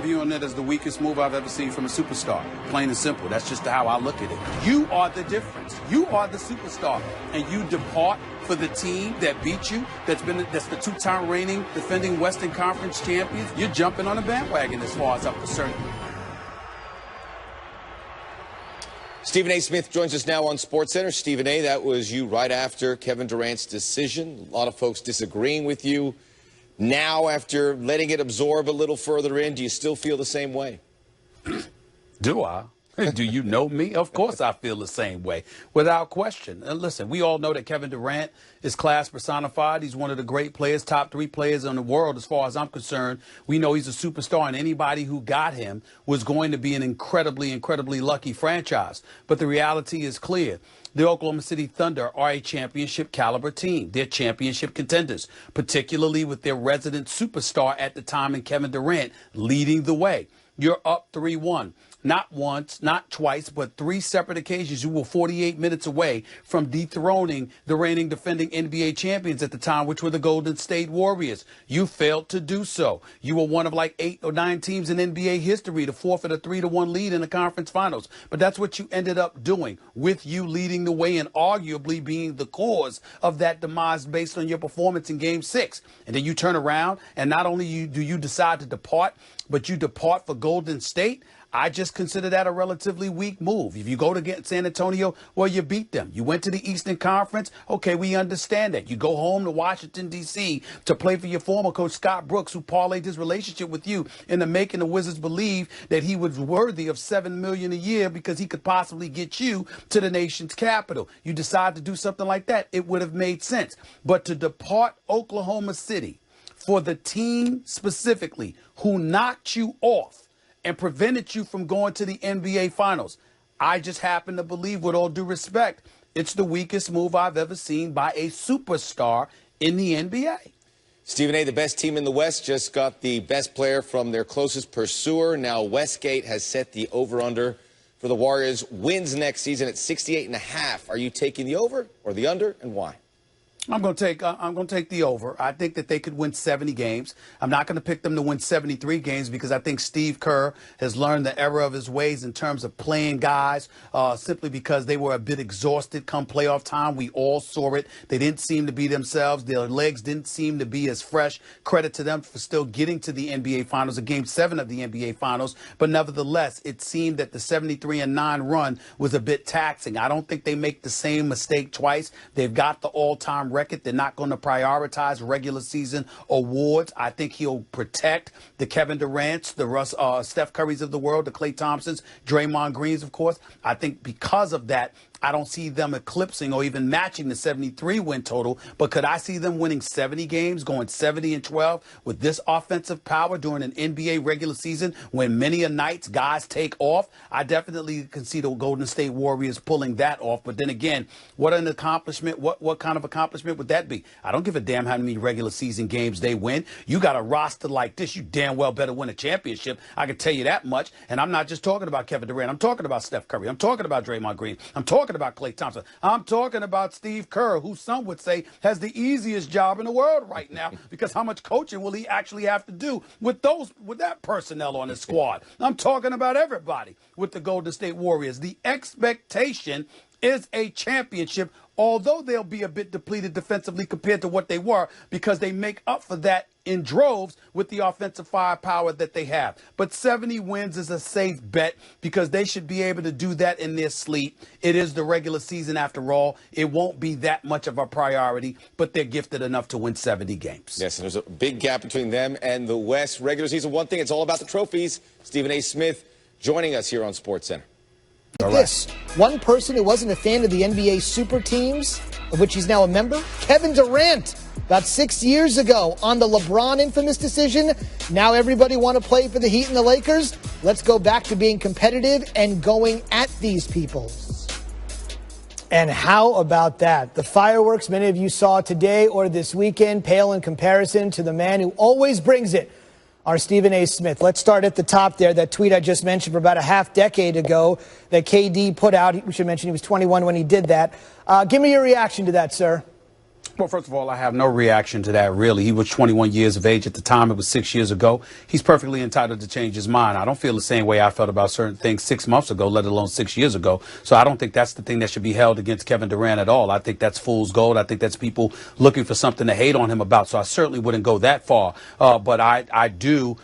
viewing it as the weakest move I've ever seen from a superstar. Plain and simple. That's just how I look at it. You are the difference. You are the superstar. And you depart for the team that beat you, that's the two-time reigning defending Western Conference champions. You're jumping on a bandwagon as far as I'm concerned. Stephen A. Smith joins us now on SportsCenter. Stephen A., that was you right after Kevin Durant's decision. A lot of folks disagreeing with you. Now, after letting it absorb a little further in, do you still feel the same way? Do I? Do you know me? Of course I feel the same way, without question. And listen, we all know that Kevin Durant is class personified. He's one of the great players, top 3 players in the world as far as I'm concerned. We know he's a superstar, and anybody who got him was going to be an incredibly, incredibly lucky franchise. But the reality is clear. The Oklahoma City Thunder are a championship caliber team. They're championship contenders, particularly with their resident superstar at the time in Kevin Durant leading the way. You're up 3-1. Not once, not twice, but 3 separate occasions. You were 48 minutes away from dethroning the reigning defending NBA champions at the time, which were the Golden State Warriors. You failed to do so. You were one of like 8 or 9 teams in NBA history to forfeit a 3-1 lead in the conference finals. But that's what you ended up doing, with you leading the way and arguably being the cause of that demise based on your performance in Game 6. And then you turn around, and not only do you decide to depart, but you depart for Golden State. I just consider that a relatively weak move. If you go to get San Antonio, well, you beat them. You went to the Eastern Conference. Okay, we understand that. You go home to Washington, D.C. to play for your former coach, Scott Brooks, who parlayed his relationship with you into making the Wizards believe that he was worthy of $7 million a year because he could possibly get you to the nation's capital. You decide to do something like that, it would have made sense. But to depart Oklahoma City for the team specifically who knocked you off and prevented you from going to the NBA Finals, I just happen to believe, with all due respect, it's the weakest move I've ever seen by a superstar in the NBA. Stephen A., the best team in the West just got the best player from their closest pursuer. Now Westgate has set the over-under for the Warriors' wins next season at 68.5. Are you taking the over or the under, and why? I'm going to take the over. I think that they could win 70 games. I'm not going to pick them to win 73 games because I think Steve Kerr has learned the error of his ways in terms of playing guys simply because they were a bit exhausted come playoff time. We all saw it. They didn't seem to be themselves. Their legs didn't seem to be as fresh. Credit to them for still getting to the NBA Finals, a Game 7 of the NBA Finals. But nevertheless, it seemed that the 73-9 run was a bit taxing. I don't think they make the same mistake twice. They've got the all-time record. They're not going to prioritize regular season awards. I think he'll protect the Kevin Durant's, the Steph Curry's of the world, the Klay Thompsons, Draymond Greens, of course. I think because of that, I don't see them eclipsing or even matching the 73 win total. But could I see them winning 70 games, going 70-12 with this offensive power during an NBA regular season when many a nights guys take off? I definitely can see the Golden State Warriors pulling that off. But then again, what an accomplishment. What kind of accomplishment would that be? I don't give a damn how many regular season games they win. You got a roster like this, you damn well better win a championship. I can tell you that much. And I'm not just talking about Kevin Durant. I'm talking about Steph Curry. I'm talking about Draymond Green. I'm talking about Klay Thompson. I'm talking about Steve Kerr, who some would say has the easiest job in the world right now because how much coaching will he actually have to do with that personnel on his squad? I'm talking about everybody with the Golden State Warriors. The expectation is a championship, although they'll be a bit depleted defensively compared to what they were because they make up for that in droves with the offensive firepower that they have. But 70 wins is a safe bet because they should be able to do that in their sleep. It is the regular season after all. It won't be that much of a priority, but they're gifted enough to win 70 games. Yes, and there's a big gap between them and the West. Regular season, one thing, it's all about the trophies. Stephen A. Smith joining us here on SportsCenter. This one person who wasn't a fan of the NBA super teams, of which he's now a member, Kevin Durant, about 6 years ago on the LeBron infamous decision. Now everybody want to play for the Heat and the Lakers. Let's go back to being competitive and going at these people. And how about that? The fireworks many of you saw today or this weekend pale in comparison to the man who always brings it, our Stephen A. Smith. Let's start at the top there. That tweet I just mentioned from about a half decade ago that KD put out. We should mention he was 21 when he did that. Give me your reaction to that, sir. Well, first of all, I have no reaction to that, really. He was 21 years of age at the time. It was 6 years ago. He's perfectly entitled to change his mind. I don't feel the same way I felt about certain things 6 months ago, let alone 6 years ago. So I don't think that's the thing that should be held against Kevin Durant at all. I think that's fool's gold. I think that's people looking for something to hate on him about. So I certainly wouldn't go that far. But I do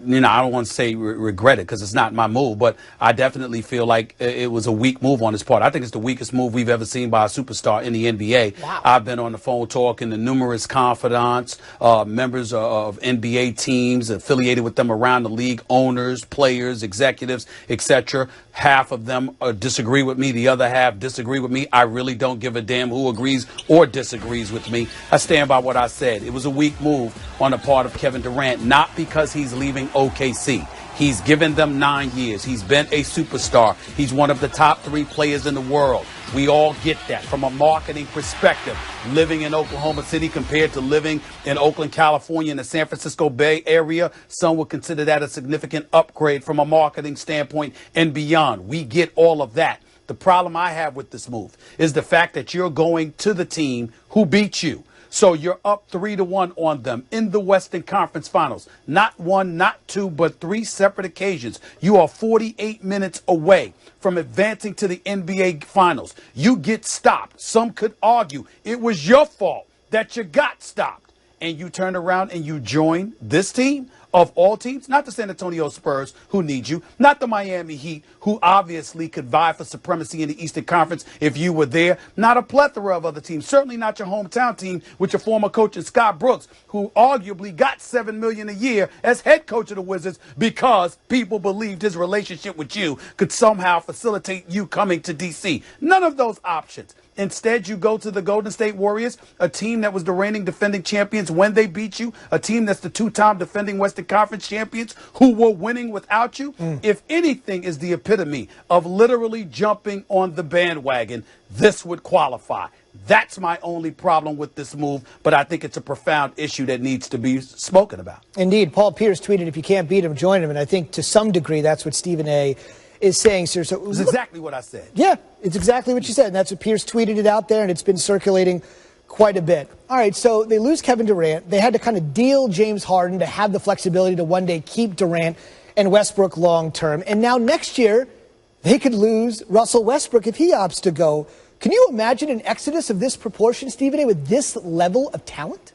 I don't want to say regret it because it's not my move, but I definitely feel like it was a weak move on his part. I think it's the weakest move we've ever seen by a superstar in the NBA. Wow. I've been on the phone talking to numerous confidants, members of NBA teams affiliated with them around the league, owners, players, executives, etc. Half of them disagree with me. The other half disagree with me. I really don't give a damn who agrees or disagrees with me. I stand by what I said. It was a weak move on the part of Kevin Durant, not because he's leaving OKC. He's given them 9 years. He's been a superstar. He's one of the top 3 players in the world. We all get that from a marketing perspective. Living in Oklahoma City compared to living in Oakland, California, in the San Francisco Bay Area, some would consider that a significant upgrade from a marketing standpoint and beyond. We get all of that. The problem I have with this move is the fact that you're going to the team who beat you. So you're up 3-1 on them in the Western Conference Finals. Not 1, not 2, but 3 separate occasions. You are 48 minutes away from advancing to the NBA Finals. You get stopped. Some could argue it was your fault that you got stopped. And you turn around and you join this team of all teams, not the San Antonio Spurs, who need you, not the Miami Heat, who obviously could vie for supremacy in the Eastern Conference if you were there, not a plethora of other teams, certainly not your hometown team with your former coach Scott Brooks, who arguably got $7 million a year as head coach of the Wizards because people believed his relationship with you could somehow facilitate you coming to D.C. None of those options. Instead, you go to the Golden State Warriors, a team that was the reigning defending champions when they beat you, a team that's the 2-time defending Western Conference champions who were winning without you. If anything is the epitome of literally jumping on the bandwagon, this would qualify. That's my only problem with this move, but I think it's a profound issue that needs to be spoken about. Indeed. Paul Pierce tweeted, if you can't beat him, join him. And I think to some degree that's what Stephen A. is saying, sir. So it's exactly what I said. Yeah, it's exactly what you said. And that's what Pierce tweeted it out there, and it's been circulating quite a bit. All right, so they lose Kevin Durant. They had to kind of deal James Harden to have the flexibility to one day keep Durant and Westbrook long term. And now next year, they could lose Russell Westbrook if he opts to go. Can you imagine an exodus of this proportion, Stephen A., with this level of talent?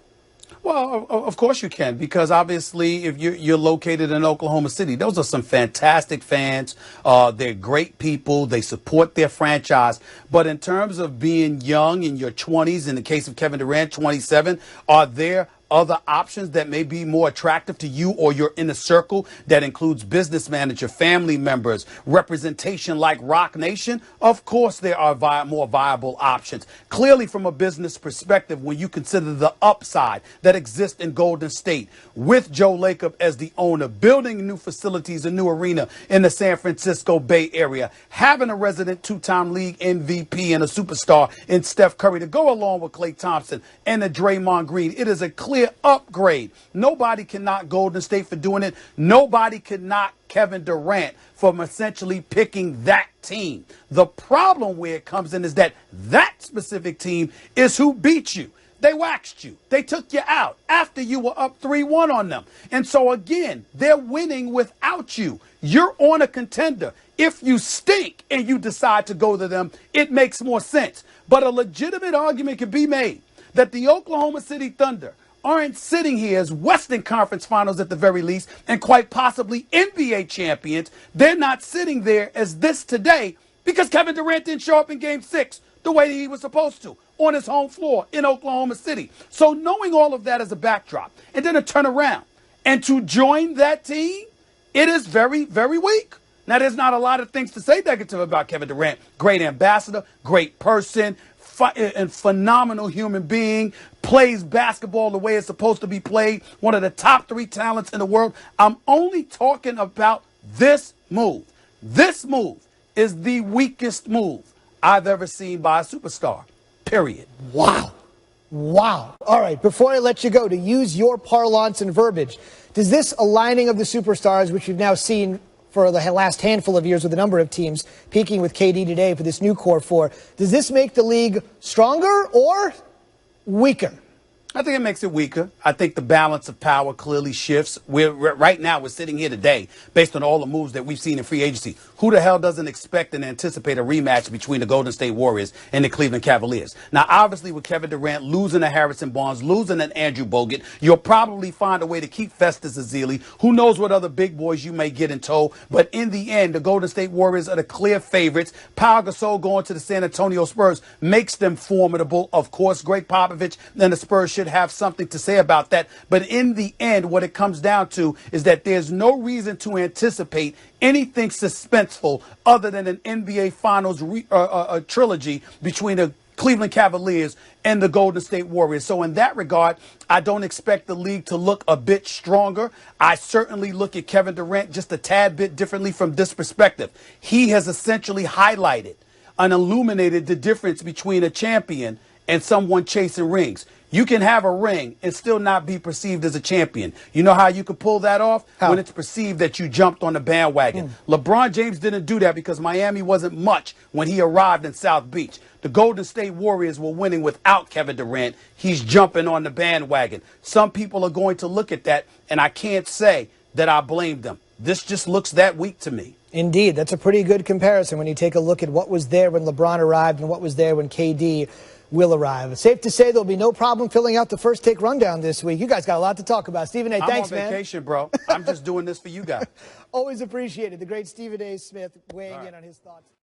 Well, of course you can, because obviously if you're located in Oklahoma City, those are some fantastic fans. They're great people. They support their franchise. But in terms of being young in your 20s, in the case of Kevin Durant, 27, are there other options that may be more attractive to you or your inner circle that includes business manager, family members, representation like Rock Nation? Of course there are more viable options. Clearly from a business perspective, when you consider the upside that exists in Golden State with Joe Lacob as the owner, building new facilities, a new arena in the San Francisco Bay Area, having a resident 2-time league MVP and a superstar in Steph Curry to go along with Klay Thompson and a Draymond Green, it is a clear upgrade. Nobody can knock Golden State for doing it. Nobody can knock Kevin Durant from essentially picking that team. The problem where it comes in is that specific team is who beat you. They waxed you. They took you out after you were up 3-1 on them. And so again, they're winning without you. You're on a contender. If you stink and you decide to go to them, it makes more sense. But a legitimate argument can be made that the Oklahoma City Thunder aren't sitting here as Western Conference Finals at the very least, and quite possibly NBA champions. They're not sitting there as this today because Kevin Durant didn't show up in Game 6 the way he was supposed to on his home floor in Oklahoma City. So knowing all of that as a backdrop and then to turn around and to join that team, it is very, very weak. Now, there's not a lot of things to say negative about Kevin Durant. Great ambassador, great person, and phenomenal human being, plays basketball the way it's supposed to be played, one of the top 3 talents in the world. I'm only talking about this move. This move is the weakest move I've ever seen by a superstar, period. Wow. Wow. All right, before I let you go, to use your parlance and verbiage, does this aligning of the superstars, which we've now seen for the last handful of years with a number of teams, peaking with KD today for this new core four. Does this make the league stronger or weaker? I think it makes it weaker. I think the balance of power clearly shifts. Right now, we're sitting here today based on all the moves that we've seen in free agency. Who the hell doesn't expect and anticipate a rematch between the Golden State Warriors and the Cleveland Cavaliers? Now, obviously, with Kevin Durant losing to Harrison Barnes, losing to Andrew Bogut, you'll probably find a way to keep Festus Ezeli. Who knows what other big boys you may get in tow? But in the end, the Golden State Warriors are the clear favorites. Pau Gasol going to the San Antonio Spurs makes them formidable. Of course, Greg Popovich and the Spurs should have something to say about that. But in the end, what it comes down to is that there's no reason to anticipate anything suspenseful other than an NBA Finals trilogy between the Cleveland Cavaliers and the Golden State Warriors. So in that regard, I don't expect the league to look a bit stronger. I certainly look at Kevin Durant just a tad bit differently from this perspective. He has essentially highlighted and illuminated the difference between a champion and someone chasing rings. You can have a ring and still not be perceived as a champion. You know how you can pull that off? How? When it's perceived that you jumped on the bandwagon. LeBron James didn't do that because Miami wasn't much when he arrived in South Beach. The Golden State Warriors were winning without Kevin Durant. He's jumping on the bandwagon. Some people are going to look at that, and I can't say that I blame them. This just looks that weak to me. Indeed, that's a pretty good comparison when you take a look at what was there when LeBron arrived and what was there when KD will arrive. Safe to say there'll be no problem filling out the First Take Rundown this week. You guys got a lot to talk about. Stephen A., thanks, man. I'm on vacation, bro. I'm just doing this for you guys. Always appreciated. The great Stephen A. Smith weighing in on his thoughts.